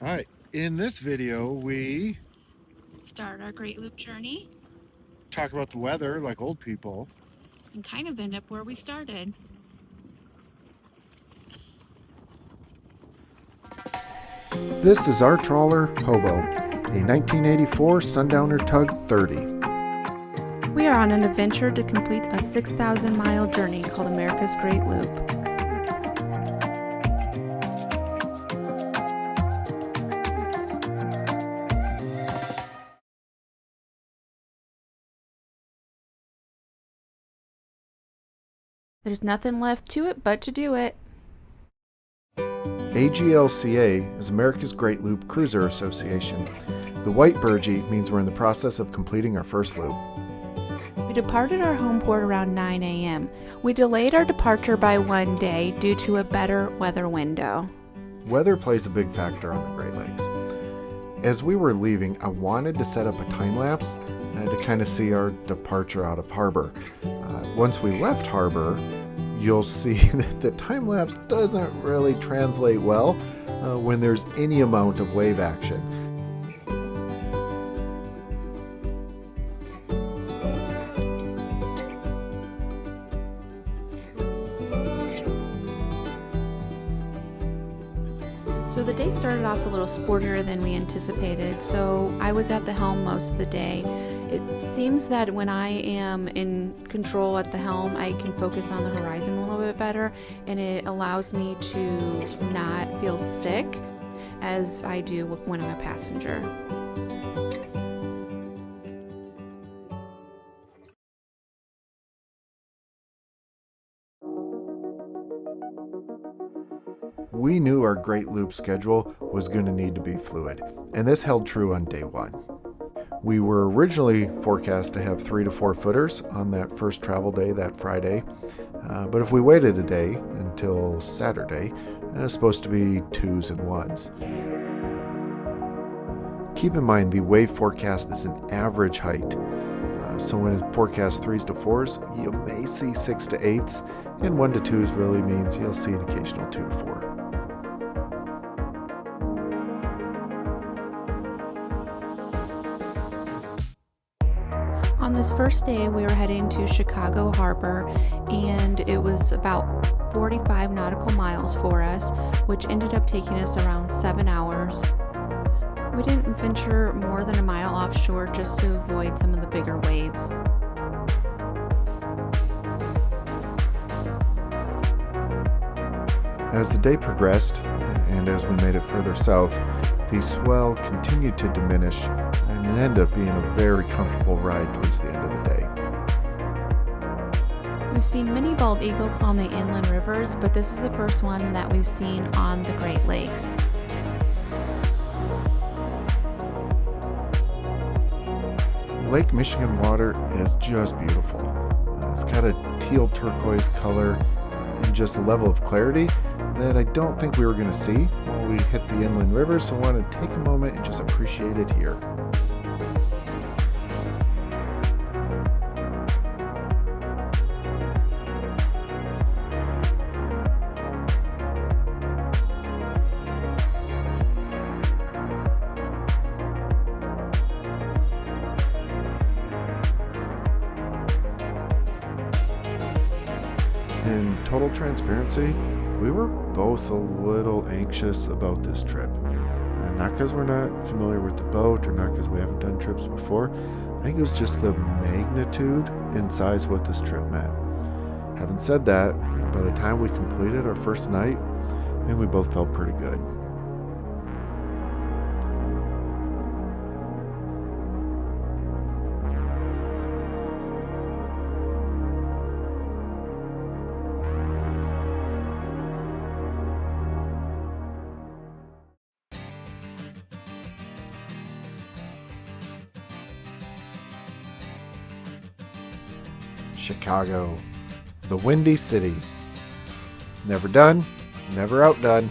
Hi, in this video we Start our Great Loop journey talk about the weather like old people. and kind of end up where we started. This is our trawler, Hobo, a 1984 Sundowner Tug 30. We are on an adventure to complete a 6,000-mile journey called America's Great Loop. There's nothing left to it but to do it. AGLCA is America's Great Loop Cruiser Association. The white burgee means we're in the process of completing our first loop. We departed our home port around 9 a.m. We delayed our departure by one day due to a better weather window. Weather plays a big factor on the Great Lakes. As we were leaving, I wanted to set up a time lapse to kind of see our departure out of harbor. Once we left harbor, you'll see that the time lapse doesn't really translate well when there's any amount of wave action. So the day started off a little sportier than we anticipated, so I was at the helm most of the day. It seems that when I am in control at the helm, I can focus on the horizon a little bit better, and it allows me to not feel sick as I do when I'm a passenger. We knew our Great Loop schedule was going to need to be fluid, and this held true on day one. We were originally forecast to have 3 to 4 footers on that first travel day, that Friday, but if we waited a day until Saturday, it was supposed to be 2s and 1s. Keep in mind the wave forecast is an average height, so when it forecasts 3s to 4s, you may see 6 to 8s, and 1 to 2s really means you'll see an occasional 2 to 4. On this first day, we were heading to Chicago Harbor, and it was about 45 nautical miles for us, which ended up taking us around 7 hours. We didn't venture more than a mile offshore just to avoid some of the bigger waves. As the day progressed, and as we made it further south, the swell continued to diminish, and it ended up being a very comfortable ride towards the end of the day. We've seen many bald eagles on the inland rivers, but this is the first one that we've seen on the Great Lakes. Lake Michigan water is just beautiful. It's got a teal turquoise color and just a level of clarity that I don't think we were going to see when we hit the inland river, so I wanted to take a moment and just appreciate it here. In total transparency, we were both a little anxious about this trip. Not because we're not familiar with the boat or not because we haven't done trips before. I think it was just the magnitude and size of what this trip meant. Having said that, by the time we completed our first night, I think we both felt pretty good. Chicago, the Windy City. Never done, never outdone.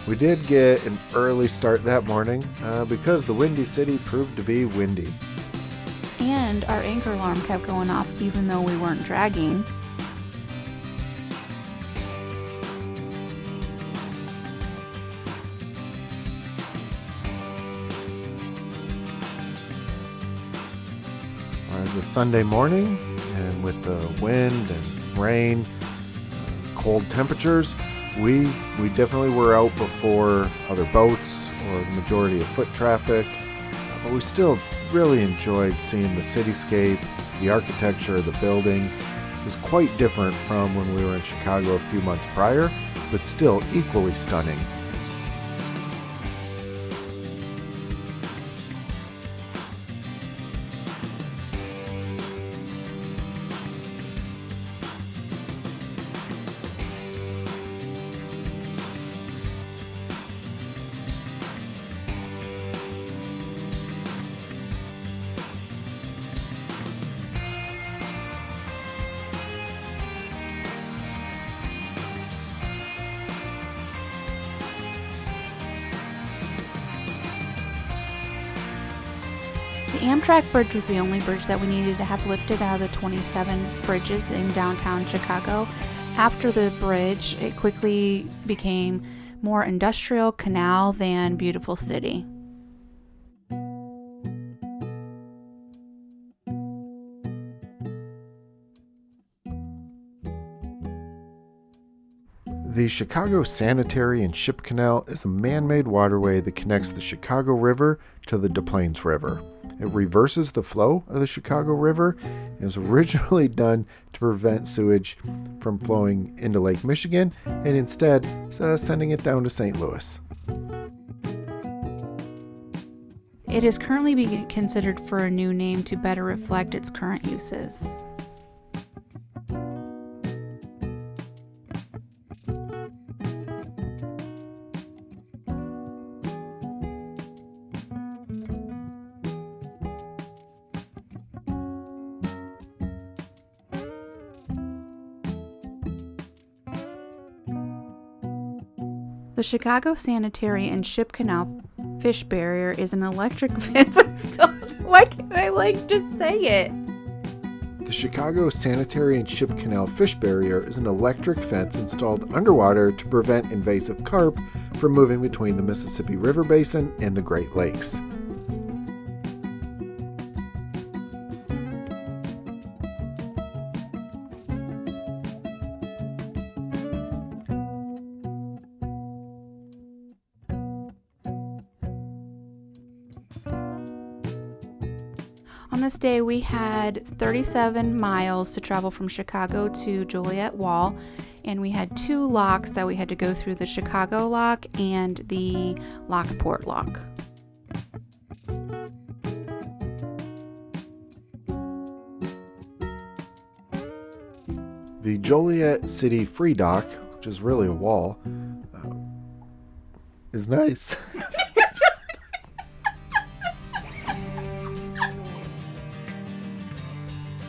We did get an early start that morning because the Windy City proved to be windy. And our anchor alarm kept going off even though we weren't dragging. a Sunday morning, and with the wind and rain, cold temperatures, we definitely were out before other boats or the majority of foot traffic, but we still really enjoyed seeing the cityscape, the architecture, the buildings. It was quite different from when we were in Chicago a few months prior, but still equally stunning. The Amtrak bridge was the only bridge that we needed to have lifted out of the 27 bridges in downtown Chicago. After the bridge, it quickly became more industrial canal than beautiful city. The Chicago Sanitary and Ship Canal is a man-made waterway that connects the Chicago River to the Des Plaines River. It reverses the flow of the Chicago River and was originally done to prevent sewage from flowing into Lake Michigan and instead sending it down to St. Louis. It is currently being considered for a new name to better reflect its current uses. The Chicago Sanitary and Ship Canal Fish Barrier is an electric fence. Why can't I just say it? The Chicago Sanitary and Ship Canal Fish Barrier is an electric fence installed underwater to prevent invasive carp from moving between the Mississippi River Basin and the Great Lakes. On this day, we had 37 miles to travel from Chicago to Joliet Wall, and we had 2 locks that we had to go through, the Chicago lock and the Lockport lock. The Joliet City Free Dock, which is really a wall, is nice.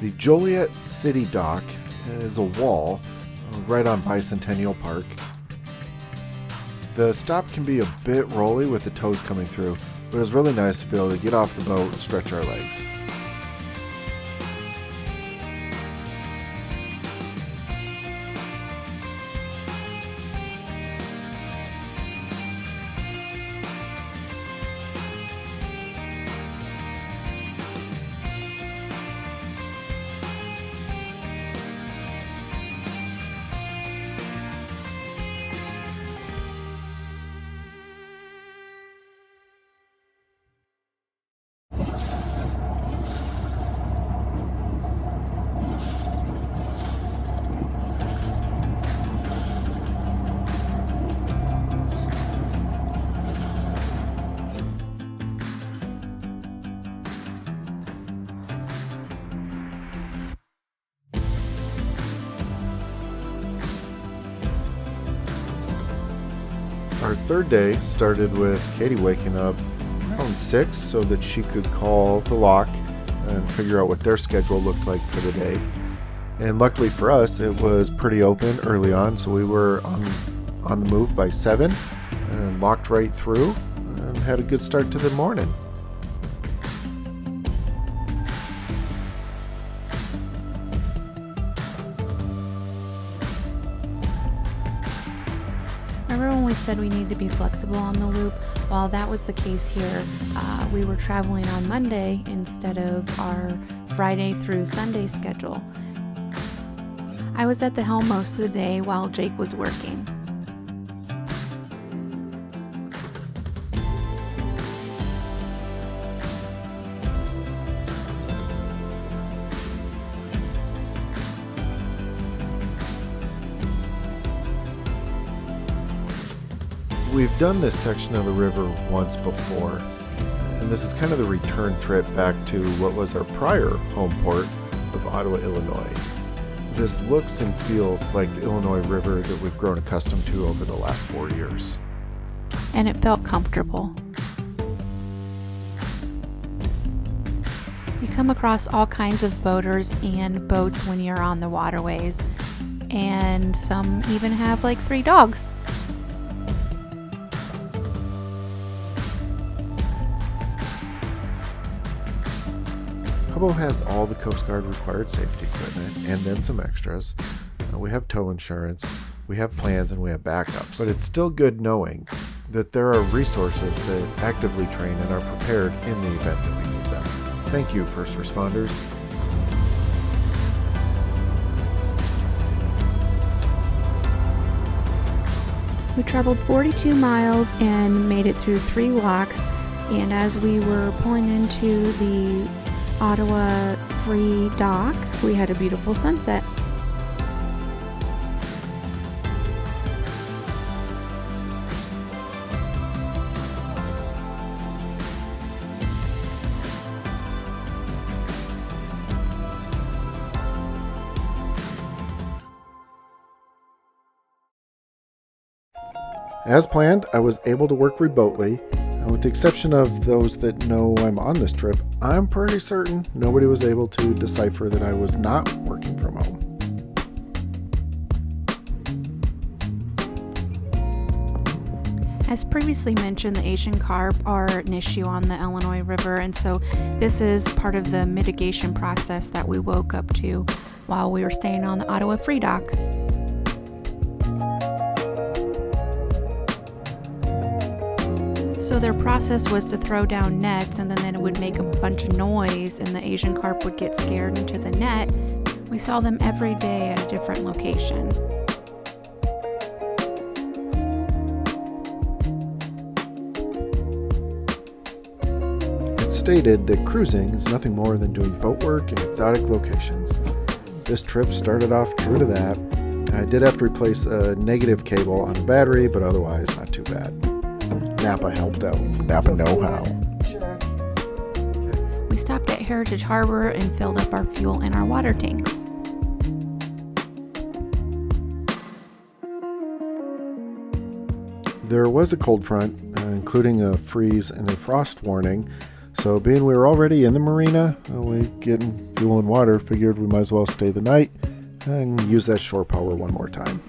The Joliet City Dock is a wall right on Bicentennial Park. The stop can be a bit rolly with the tows coming through, but it was really nice to be able to get off the boat and stretch our legs. Our third day started with Katie waking up around 6 so that she could call the lock and figure out what their schedule looked like for the day. And luckily for us, it was pretty open early on, so we were on the move by 7 and locked right through and had a good start to the morning. Remember when we said we needed to be flexible on the loop? Well, that was the case here. We were traveling on Monday instead of our Friday through Sunday schedule. I was at the helm most of the day while Jake was working. We've done this section of the river once before, and this is kind of the return trip back to what was our prior home port of Ottawa, Illinois. This looks and feels like the Illinois River that we've grown accustomed to over the last 4 years. And it felt comfortable. You come across all kinds of boaters and boats when you're on the waterways, and some even have like 3 dogs. Boat has all the Coast Guard required safety equipment and then some extras. We have tow insurance, we have plans, and we have backups. But it's still good knowing that there are resources that actively train and are prepared in the event that we need them. Thank you, first responders. We traveled 42 miles and made it through 3 locks, and as we were pulling into the Ottawa Free Dock, we had a beautiful sunset. As planned, I was able to work remotely. With the exception of those that know I'm on this trip, I'm pretty certain nobody was able to decipher that I was not working from home. As previously mentioned, the Asian carp are an issue on the Illinois River, and so this is part of the mitigation process that we woke up to while we were staying on the Ottawa Free Dock. So their process was to throw down nets, and then it would make a bunch of noise and the Asian carp would get scared into the net. We saw them every day at a different location. It's stated that cruising is nothing more than doing boat work in exotic locations. This trip started off true to that. I did have to replace a negative cable on the battery, but otherwise not too bad. Napa helped out. Napa know-how. We stopped at Heritage Harbor and filled up our fuel in our water tanks. There was a cold front, including a freeze and a frost warning. So being we were already in the marina, we getting fuel and water, figured we might as well stay the night and use that shore power one more time.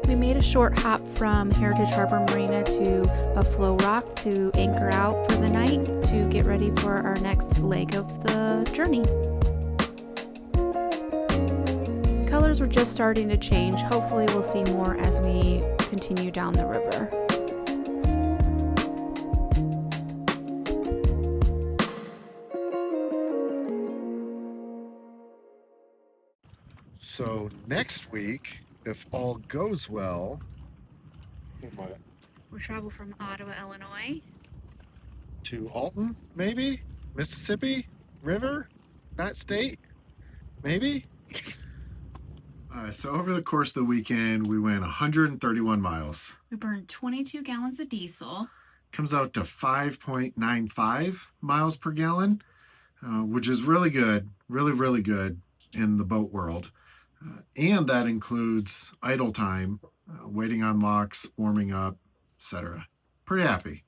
We made a short hop from Heritage Harbor Marina to Buffalo Rock to anchor out for the night to get ready for our next leg of the journey. Colors were just starting to change. Hopefully we'll see more as we continue down the river. So next week, if all goes well, We'll travel from Ottawa, Illinois to Alton, maybe? Mississippi River? That state? Maybe? So over the course of the weekend, we went 131 miles. We burned 22 gallons of diesel. Comes out to 5.95 miles per gallon, which is really good, really good in the boat world. And that includes idle time, waiting on locks, warming up, etc. Pretty happy.